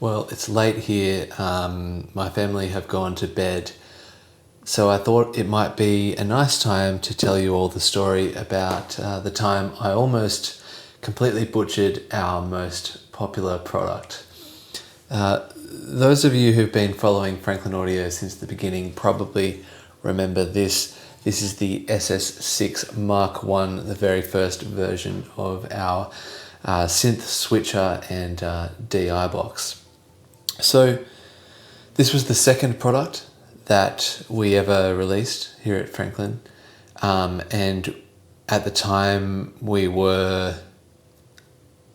Well, it's late here. My family have gone to bed. So I thought it might be a nice time to tell you all the story about the time I almost completely butchered our most popular product. Those of you who've been following Franklin Audio since the beginning probably remember this. This is the SS6 Mark I, the very first version of our synth switcher and DI box. So this was the second product that we ever released here at Franklin, and at the time we were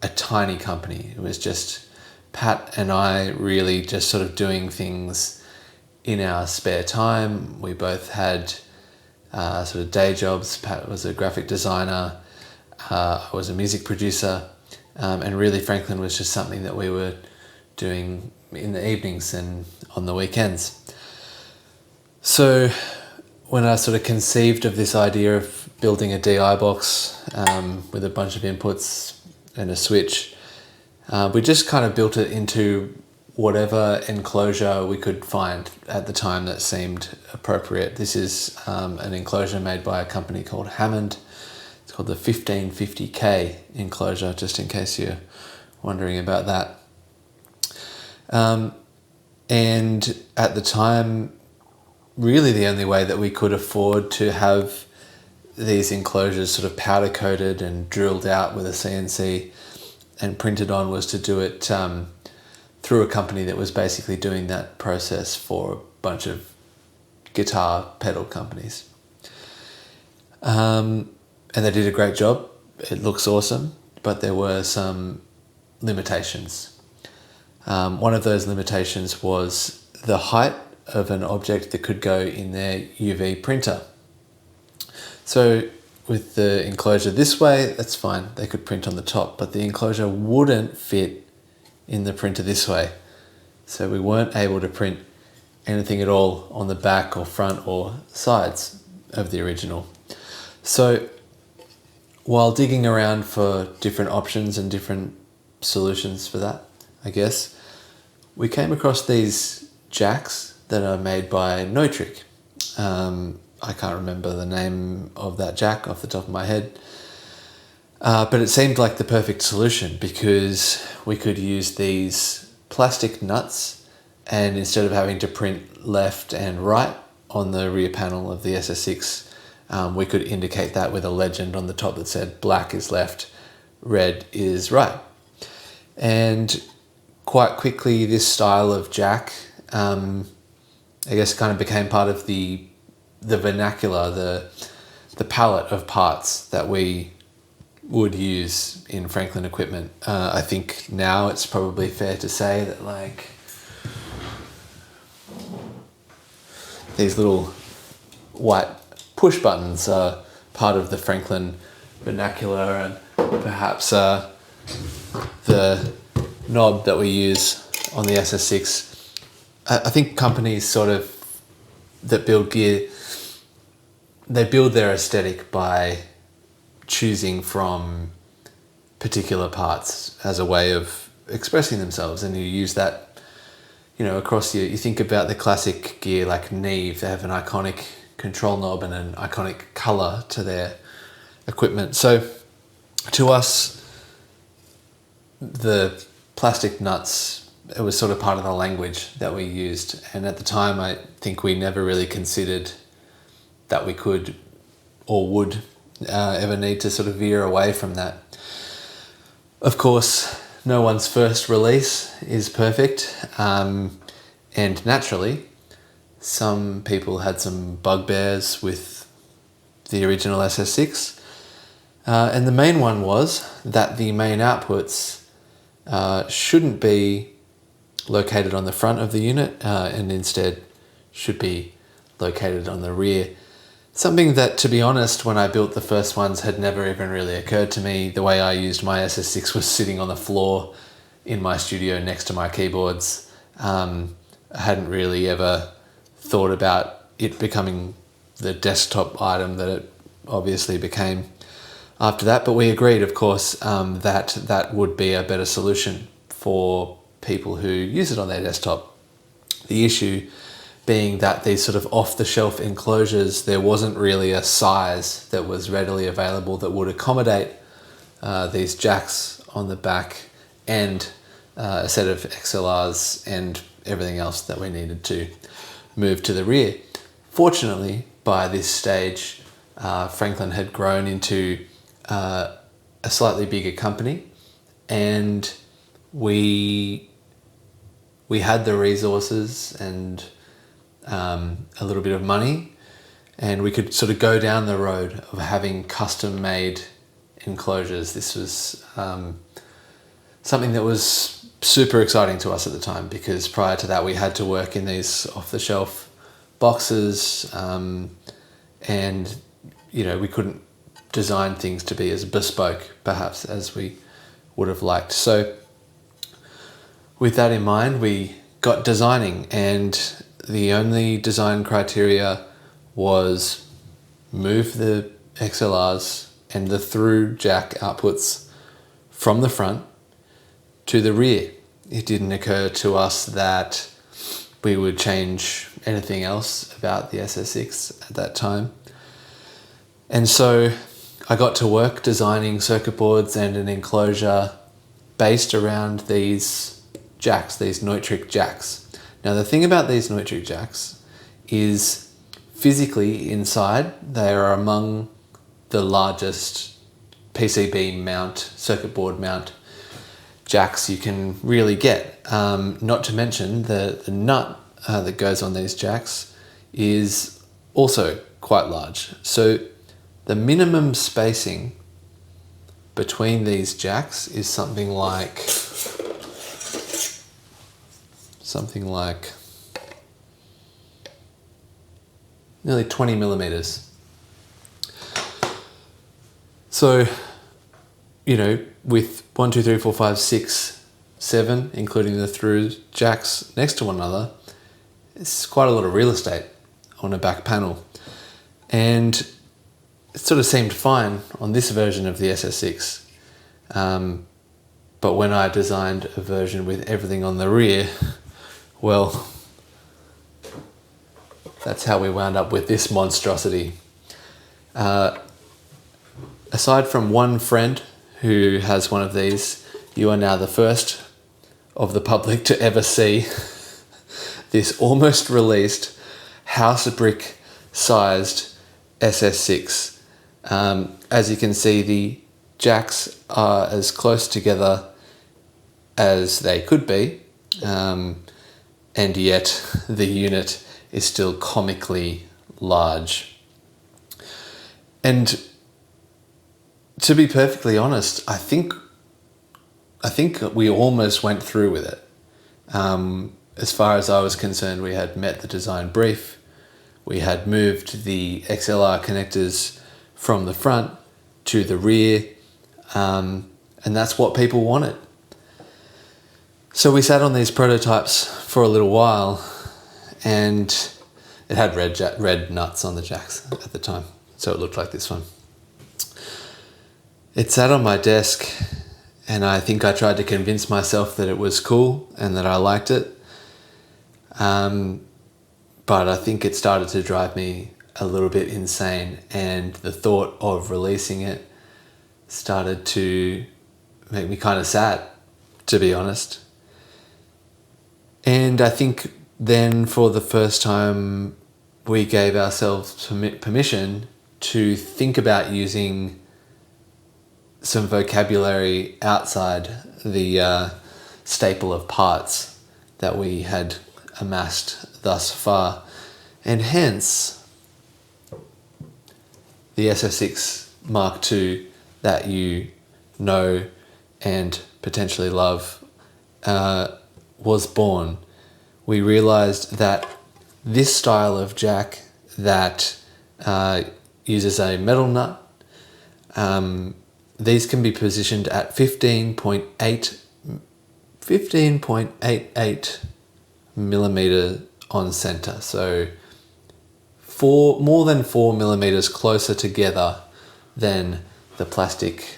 a tiny company. It was just Pat and I really just sort of doing things in our spare time. We both had sort of day jobs. Pat was a graphic designer, I was a music producer, and really Franklin was just something that we were doing in the evenings and on the weekends. So when I sort of conceived of this idea of building a DI box with a bunch of inputs and a switch, we just kind of built it into whatever enclosure we could find at the time that seemed appropriate. This is an enclosure made by a company called Hammond. It's called the 1550K enclosure, just in case you're wondering about that. And at the time, really the only way that we could afford to have these enclosures sort of powder coated and drilled out with a CNC and printed on was to do it through a company that was basically doing that process for a bunch of guitar pedal companies. And they did a great job. It looks awesome, but there were some limitations. One of those limitations was the height of an object that could go in their UV printer. So with the enclosure this way, that's fine. They could print on the top, but the enclosure wouldn't fit in the printer this way. So we weren't able to print anything at all on the back or front or sides of the original. So while digging around for different options and different solutions for that, I guess, we came across these jacks that are made by Noitric. I can't remember the name of that jack off the top of my head, but it seemed like the perfect solution because we could use these plastic nuts, and instead of having to print left and right on the rear panel of the SS6, we could indicate that with a legend on the top that said black is left, red is right. And quite quickly this style of jack I guess kind of became part of the vernacular, the palette of parts that we would use in Franklin equipment. I think now it's probably fair to say that like these little white push buttons are part of the Franklin vernacular, and perhaps the knob that we use on the SS6. I think companies sort of that build gear, they build their aesthetic by choosing from particular parts as a way of expressing themselves, and you use that, you know, across you think about the classic gear like Neve. They have an iconic control knob and an iconic color to their equipment. So to us, the plastic nuts, it was sort of part of the language that we used. And at the time, I think we never really considered that we could or would ever need to sort of veer away from that. Of course, no one's first release is perfect. And naturally, some people had some bugbears with the original SS6. And the main one was that the main outputs shouldn't be located on the front of the unit and instead should be located on the rear. Something that, to be honest, when I built the first ones had never even really occurred to me. The way I used my SS6 was sitting on the floor in my studio next to my keyboards. I hadn't really ever thought about it becoming the desktop item that it obviously became after that, but we agreed, of course, that that would be a better solution for people who use it on their desktop. The issue being that these sort of off-the-shelf enclosures, there wasn't really a size that was readily available that would accommodate these jacks on the back and a set of XLRs and everything else that we needed to move to the rear. Fortunately, by this stage, Franklin had grown into a slightly bigger company, and we had the resources and a little bit of money, and we could sort of go down the road of having custom-made enclosures. This was something that was super exciting to us at the time, because prior to that we had to work in these off-the-shelf boxes, and we couldn't design things to be as bespoke perhaps as we would have liked. So with that in mind, we got designing, and the only design criteria was move the XLRs and the through jack outputs from the front to the rear. It didn't occur to us that we would change anything else about the SS6 at that time. And so I got to work designing circuit boards and an enclosure based around these jacks, these Neutrik jacks. Now the thing about these Neutrik jacks is physically inside they are among the largest PCB mount, circuit board mount jacks you can really get. Not to mention the nut that goes on these jacks is also quite large. So the minimum spacing between these jacks is something like nearly 20 millimeters. So, with 1, 2, 3, 4, 5, 6, 7, including the through jacks next to one another, it's quite a lot of real estate on a back panel. And it sort of seemed fine on this version of the SS6. But when I designed a version with everything on the rear, well, that's how we wound up with this monstrosity. Aside from one friend who has one of these, you are now the first of the public to ever see this almost released house brick sized SS6. As you can see, the jacks are as close together as they could be, and yet the unit is still comically large. And to be perfectly honest, I think we almost went through with it. As far as I was concerned, we had met the design brief. We had moved the XLR connectors from the front to the rear, and that's what people wanted. So we sat on these prototypes for a little while, and it had red nuts on the jacks at the time, so it looked like this one. It sat on my desk, and I think I tried to convince myself that it was cool and that I liked it. But I think it started to drive me a little bit insane, and the thought of releasing it started to make me kind of sad, to be honest. And I think then for the first time we gave ourselves permission to think about using some vocabulary outside the staple of parts that we had amassed thus far, and hence the SS6 Mark II that you know and potentially love was born. We realized that this style of jack that uses a metal nut, these can be positioned at 15.88 millimeter on center, so more than 4 millimeters closer together than the plastic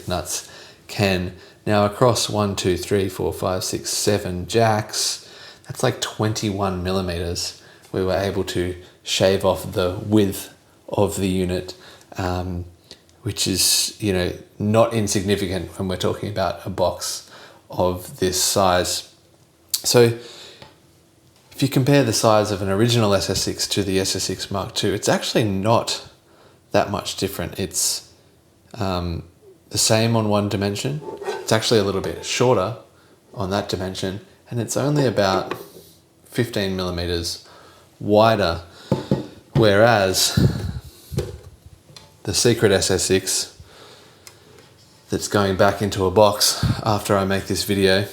nuts can Now across 1, 2, 3, 4, 5, 6, 7 jacks, that's like 21 millimeters. We were able to shave off the width of the unit, which is, you know, not insignificant when we're talking about a box of this size. So if you compare the size of an original SS6 to the SS6 Mark II, it's actually not that much different. It's the same on one dimension. It's actually a little bit shorter on that dimension, and it's only about 15 millimeters wider, whereas the secret SS6 that's going back into a box after I make this video,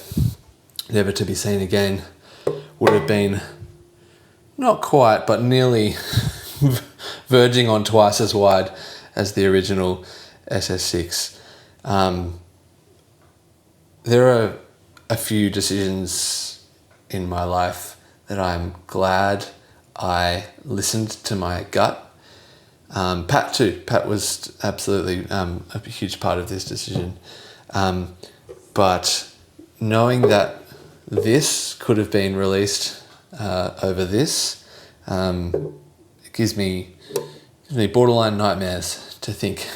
never to be seen again, would have been not quite, but nearly verging on twice as wide as the original SS6. There are a few decisions in my life that I'm glad I listened to my gut. Pat too. Pat was absolutely a huge part of this decision. But knowing that this could have been released over this, it gives me borderline nightmares to think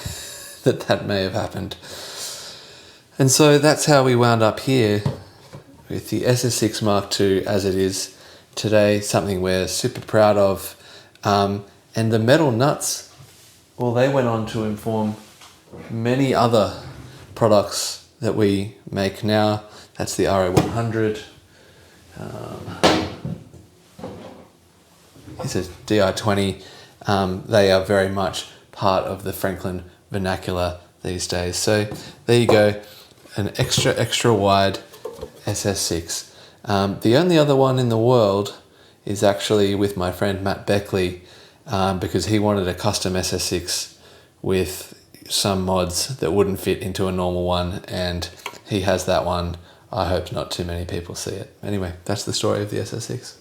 that may have happened. And so that's how we wound up here with the SS6 Mark II as it is today, something we're super proud of. And the metal nuts, well, they went on to inform many other products that we make now. That's the RA100. This is DI20. They are very much part of the Franklin vernacular these days. So there you go, an extra wide SS6. The only other one in the world is actually with my friend Matt Beckley, because he wanted a custom SS6 with some mods that wouldn't fit into a normal one, and he has that one. I hope not too many people see it. Anyway, that's the story of the SS6.